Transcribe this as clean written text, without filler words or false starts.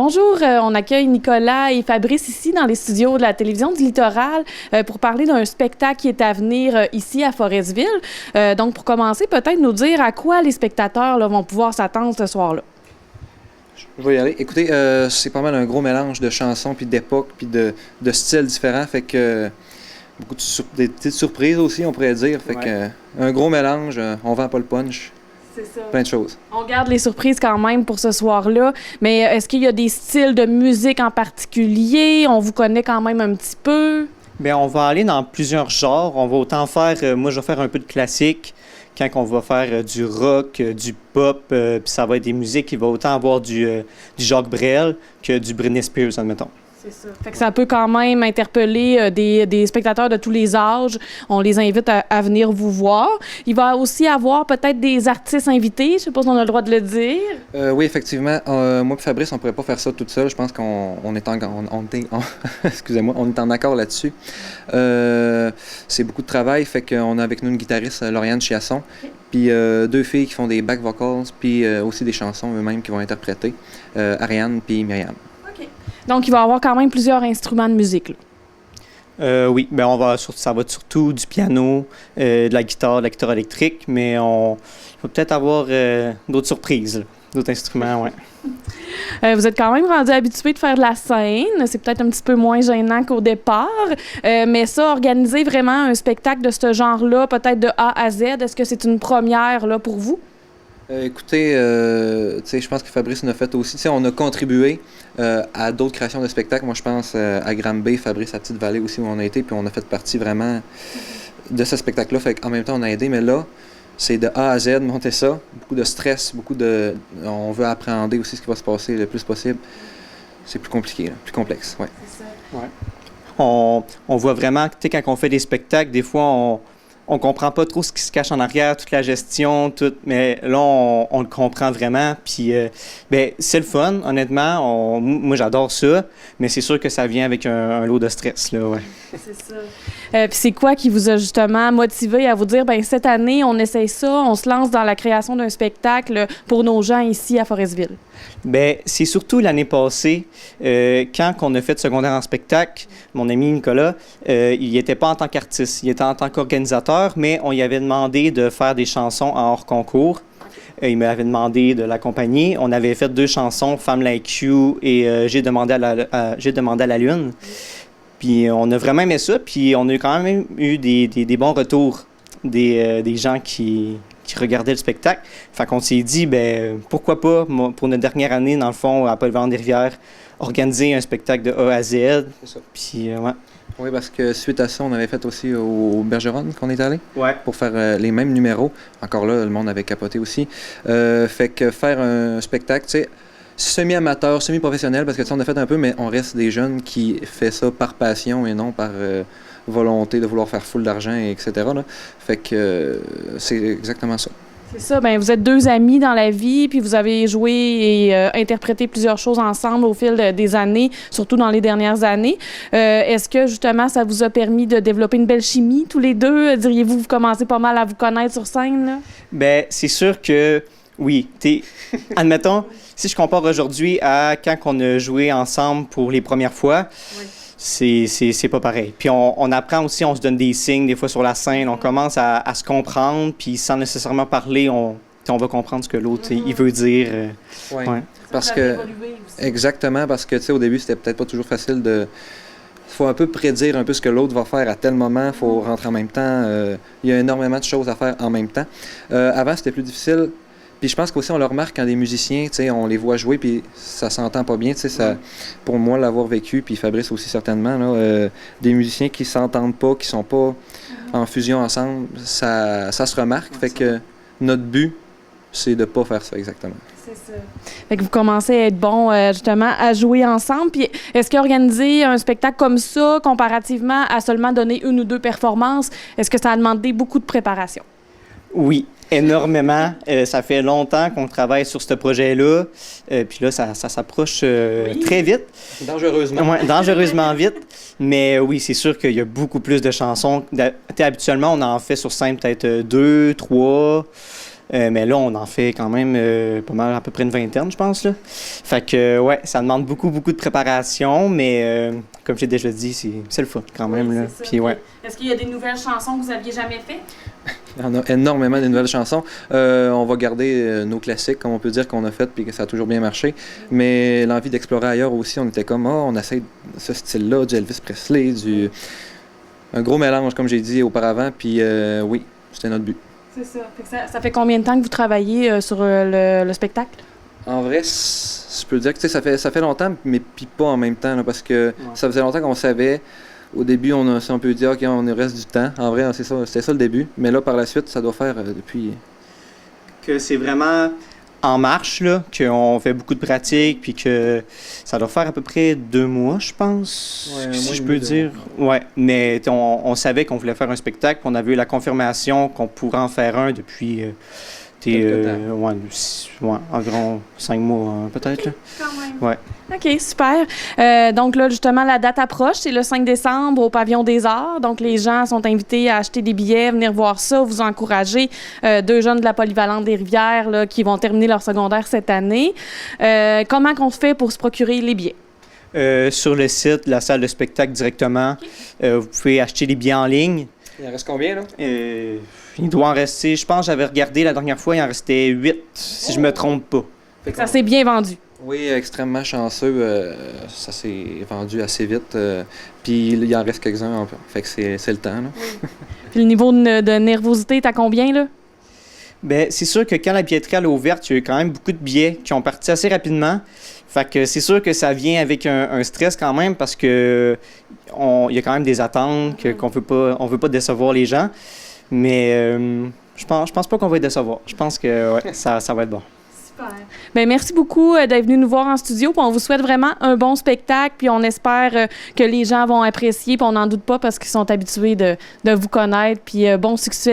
Bonjour, on accueille Nicolas et Fabrice ici dans les studios de la télévision du Littoral pour parler d'un spectacle qui est à venir ici à Forestville. Donc, pour commencer, peut-être nous dire à quoi les spectateurs là, vont pouvoir s'attendre ce soir-là. Je vais y aller. Écoutez, c'est pas mal un gros mélange de chansons, puis d'époques, puis de styles différents. Fait que beaucoup des petites surprises aussi, on pourrait dire. Fait que un gros mélange, on vend pas le punch. C'est ça. Plein de choses. On garde les surprises quand même pour ce soir-là, mais est-ce qu'il y a des styles de musique en particulier? On vous connaît quand même un petit peu. Bien, on va aller dans plusieurs genres. On va autant faire, moi je vais faire un peu de classique, quand on va faire du rock, du pop, puis ça va être des musiques qui vont autant avoir du Jacques Brel que du Britney Spears, admettons. C'est ça. Fait que ça peut quand même interpeller des spectateurs de tous les âges. On les invite à venir vous voir. Il va aussi avoir peut-être des artistes invités. Je ne sais pas si on a le droit de le dire. Oui, effectivement. Moi et Fabrice, on ne pourrait pas faire ça toute seule. Je pense qu'on est excusez-moi, on est en accord là-dessus. C'est beaucoup de travail. Fait qu'on a avec nous une guitariste, Lauriane Chiasson, puis deux filles qui font des back vocals, puis aussi des chansons eux-mêmes qui vont interpréter, Ariane puis Myriam. Donc, il va y avoir quand même plusieurs instruments de musique. Oui, bien, ça va être surtout du piano, de la guitare électrique, mais il va peut-être avoir d'autres surprises, d'autres instruments, ouais. Vous êtes quand même rendu habitué de faire de la scène. C'est peut-être un petit peu moins gênant qu'au départ. Mais ça, organiser vraiment un spectacle de ce genre-là, peut-être de A à Z, est-ce que c'est une première là, pour vous? Écoutez, je pense que Fabrice en a fait aussi. On a contribué à d'autres créations de spectacles. Moi, je pense à Granby, Fabrice, à Petite-Vallée aussi, où on a été, puis on a fait partie vraiment de ce spectacle-là. Fait qu'en même temps, on a aidé, mais là, c'est de A à Z, monter ça. Beaucoup de stress, on veut appréhender aussi ce qui va se passer le plus possible. C'est plus compliqué, là, plus complexe, ouais. C'est ça. Ouais. On voit vraiment, quand on fait des spectacles, des fois, on comprend pas trop ce qui se cache en arrière, toute la gestion, tout, mais là, on le comprend vraiment. Puis, c'est le fun, honnêtement. Moi, j'adore ça, mais c'est sûr que ça vient avec un lot de stress, là, ouais. C'est ça. Puis c'est quoi qui vous a justement motivé à vous dire, cette année, on essaye ça, on se lance dans la création d'un spectacle pour nos gens ici à Forestville? Bien, c'est surtout l'année passée, quand on a fait secondaire en spectacle, mon ami Nicolas, il n'était pas en tant qu'artiste, il était en tant qu'organisateur, mais on lui avait demandé de faire des chansons en hors concours. Il m'avait demandé de l'accompagner. On avait fait 2 chansons, Femme Like You et J'ai demandé à la Lune. Puis on a vraiment aimé ça, puis on a quand même eu des bons retours des gens qui regardaient le spectacle. Fait qu'on s'est dit, pourquoi pas, pour notre dernière année, dans le fond, à Paul-Vent-des-Rivières, organiser un spectacle de A à Z. C'est ça. Puis, ouais. Oui, parce que suite à ça, on avait fait aussi au Bergeron qu'on est allé pour faire les mêmes numéros. Encore là, le monde avait capoté aussi. Fait que faire un spectacle, tu sais, semi-amateur, semi-professionnel, parce que on a fait un peu, mais on reste des jeunes qui font ça par passion et non par volonté de vouloir faire full d'argent, etc. Là. Fait que c'est exactement ça. C'est ça, vous êtes 2 amis dans la vie, puis vous avez joué et interprété plusieurs choses ensemble au fil des années, surtout dans les dernières années. Est-ce que, justement, ça vous a permis de développer une belle chimie, tous les deux? Diriez-vous, vous commencez pas mal à vous connaître sur scène, là? Bien, c'est sûr que, oui. Admettons, si je compare aujourd'hui à quand on a joué ensemble pour les premières fois, oui. C'est pas pareil. Puis on apprend aussi, on se donne des signes des fois sur la scène, on commence à se comprendre, puis sans nécessairement parler, on va comprendre ce que l'autre il veut dire. Oui, ouais. Parce que exactement, parce que tu sais, au début, c'était peut-être pas toujours facile de... Il faut un peu prédire un peu ce que l'autre va faire à tel moment, il faut rentrer en même temps. Il y a énormément de choses à faire en même temps. Avant, c'était plus difficile. Puis je pense qu'aussi on le remarque quand des musiciens, tu sais, on les voit jouer puis ça s'entend pas bien, tu sais, ça, pour moi l'avoir vécu, puis Fabrice aussi certainement, là, des musiciens qui s'entendent pas, qui sont pas en fusion ensemble, ça se remarque, fait que notre but, c'est de pas faire ça exactement. C'est ça. Fait que vous commencez à être bon, justement, à jouer ensemble. Puis est-ce qu'organiser un spectacle comme ça, comparativement à seulement donner 1 ou 2 performances, est-ce que ça a demandé beaucoup de préparation? Oui, énormément. Ça fait longtemps qu'on travaille sur ce projet-là. Puis là, ça s'approche très vite. Dangereusement. Ouais, dangereusement vite. Mais oui, c'est sûr qu'il y a beaucoup plus de chansons. Habituellement, on en fait sur scène peut-être 2, 3. Mais là, on en fait quand même pas mal, à peu près une vingtaine, je pense. Là. Fait que, ouais, ça demande beaucoup de préparation, mais comme j'ai déjà dit, c'est le fun quand même. Là. Puis, ouais. Est-ce qu'il y a des nouvelles chansons que vous n'aviez jamais faites? Il y en a énormément de nouvelles chansons. On va garder nos classiques, comme on peut dire qu'on a fait, puis que ça a toujours bien marché. Mais l'envie d'explorer ailleurs aussi, on était comme, on essaie ce style-là, du Elvis Presley, un gros mélange, comme j'ai dit auparavant, puis oui, c'était notre but. C'est ça. Ça fait combien de temps que vous travaillez sur le spectacle? En vrai, je peux dire que ça fait longtemps, mais puis pas en même temps, là, parce que ça faisait longtemps qu'on savait. Au début, on peut dire, OK, on reste du temps. En vrai, c'était ça le début. Mais là, par la suite, ça doit faire depuis... Que c'est vraiment en marche, là, qu'on fait beaucoup de pratiques, puis que ça doit faire à peu près 2 mois, je pense, si je peux dire. Ouais, mais on savait qu'on voulait faire un spectacle, puis on avait eu la confirmation qu'on pourrait en faire un depuis... environ 5 mois, peut-être. Là. Quand même. Ouais. OK, super. Donc là, justement, la date approche. C'est le 5 décembre au Pavillon des Arts. Donc, les gens sont invités à acheter des billets, venir voir ça, vous encourager. 2 jeunes de la Polyvalente des Rivières là, qui vont terminer leur secondaire cette année. Comment qu'on fait pour se procurer les billets? Sur le site, la salle de spectacle directement. Okay. Vous pouvez acheter les billets en ligne. Il en reste combien, là? Il doit en rester, je pense, j'avais regardé la dernière fois, il en restait 8, si je me trompe pas. Fait que ça s'est bien vendu. Oui, extrêmement chanceux. Ça s'est vendu assez vite. Puis il en reste quelques-uns. Fait que c'est le temps, là. Oui. Puis le niveau de nervosité est à combien, là? Bien, c'est sûr que quand la billetterie est ouverte, il y a eu quand même beaucoup de billets qui ont parti assez rapidement. Fait que c'est sûr que ça vient avec un stress quand même parce que il y a quand même des attentes qu'on veut pas décevoir les gens. Mais je pense pas qu'on va les décevoir. Je pense que ouais, ça va être bon. Super. Bien, merci beaucoup d'être venu nous voir en studio. Puis on vous souhaite vraiment un bon spectacle. Puis on espère que les gens vont apprécier. Puis on n'en doute pas parce qu'ils sont habitués de vous connaître. Puis bon succès